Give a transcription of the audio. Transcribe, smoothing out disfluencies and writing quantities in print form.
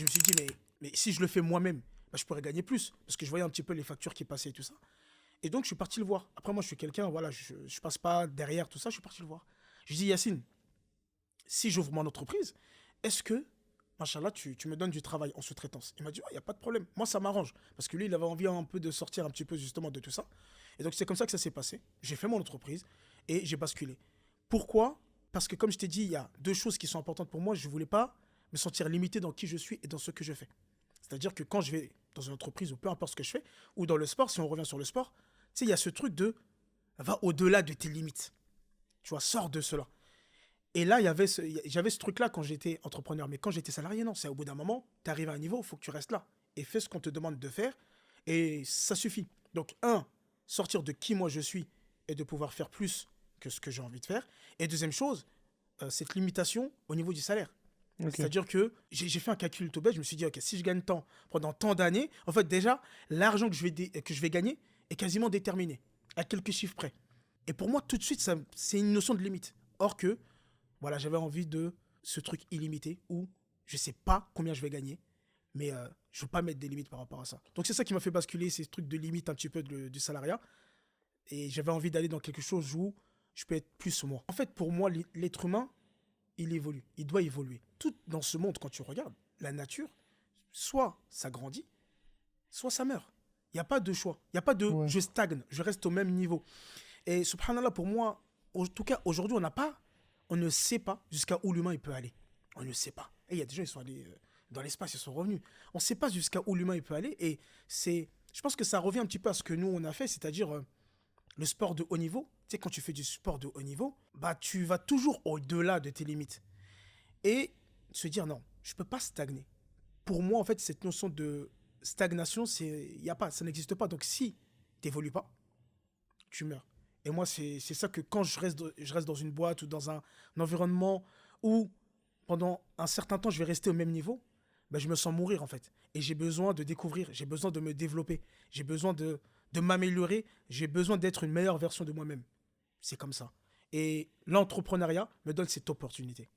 me suis dit, mais si je le fais moi-même, bah, je pourrais gagner plus. Parce que je voyais un petit peu les factures qui passaient et tout ça. Et donc, je suis parti le voir. Après, moi, je suis quelqu'un, voilà, je passe pas derrière tout ça, je suis parti le voir. Je lui dis, Yacine, si j'ouvre mon entreprise, est-ce que, machallah, tu me donnes du travail en sous-traitance? Il m'a dit, il n'y a pas de problème. Moi, ça m'arrange. Parce que lui, il avait envie un peu de sortir un petit peu justement de tout ça. Et donc, c'est comme ça que ça s'est passé. J'ai fait mon entreprise et j'ai basculé. Pourquoi? Parce que, comme je t'ai dit, il y a deux choses qui sont importantes pour moi. Je ne voulais pas me sentir limité dans qui je suis et dans ce que je fais. C'est-à-dire que quand je vais dans une entreprise ou peu importe ce que je fais, ou dans le sport, si on revient sur le sport, tu sais, il y a ce truc de va au-delà de tes limites. Tu vois, sors de cela. Et là, j'avais ce truc-là quand j'étais entrepreneur. Mais quand j'étais salarié, non. C'est au bout d'un moment, tu arrives à un niveau, il faut que tu restes là. Et fais ce qu'on te demande de faire. Et ça suffit. Donc, sortir de qui moi je suis et de pouvoir faire plus que ce que j'ai envie de faire. Et deuxième chose, cette limitation au niveau du salaire. Ok. C'est-à-dire que j'ai fait un calcul tout bête. Je me suis dit, OK, si je gagne tant pendant tant d'années, en fait, déjà, l'argent que je vais gagner est quasiment déterminé, à quelques chiffres près. Et pour moi, tout de suite, c'est une notion de limite. Or que, voilà, j'avais envie de ce truc illimité où je sais pas combien je vais gagner, mais je veux pas mettre des limites par rapport à ça. Donc c'est ça qui m'a fait basculer ces trucs de limite un petit peu du salariat. Et j'avais envie d'aller dans quelque chose où je peux être plus moi. En fait, pour moi, l'être humain, il évolue. Il doit évoluer. Tout dans ce monde, quand tu regardes, la nature, soit ça grandit, soit ça meurt. Il n'y a pas de choix. Il n'y a pas de Ouais. je stagne, je reste au même niveau. Et subhanallah, pour moi, en tout cas, aujourd'hui, on ne sait pas jusqu'à où l'humain il peut aller. On ne sait pas. Et il y a des gens, ils sont allés dans l'espace, ils sont revenus. On ne sait pas jusqu'à où l'humain il peut aller. Et je pense que ça revient un petit peu à ce que nous, on a fait, c'est-à-dire le sport de haut niveau. Tu sais, quand tu fais du sport de haut niveau, bah, tu vas toujours au-delà de tes limites. Et se dire, non, je ne peux pas stagner. Pour moi, en fait, cette notion de stagnation, y a pas, ça n'existe pas. Donc, si tu n'évolues pas, tu meurs. Et moi, c'est ça que quand je reste dans une boîte ou dans un environnement où pendant un certain temps, je vais rester au même niveau, ben, je me sens mourir en fait. Et j'ai besoin de découvrir, j'ai besoin de me développer, j'ai besoin de m'améliorer, j'ai besoin d'être une meilleure version de moi-même. C'est comme ça. Et l'entrepreneuriat me donne cette opportunité.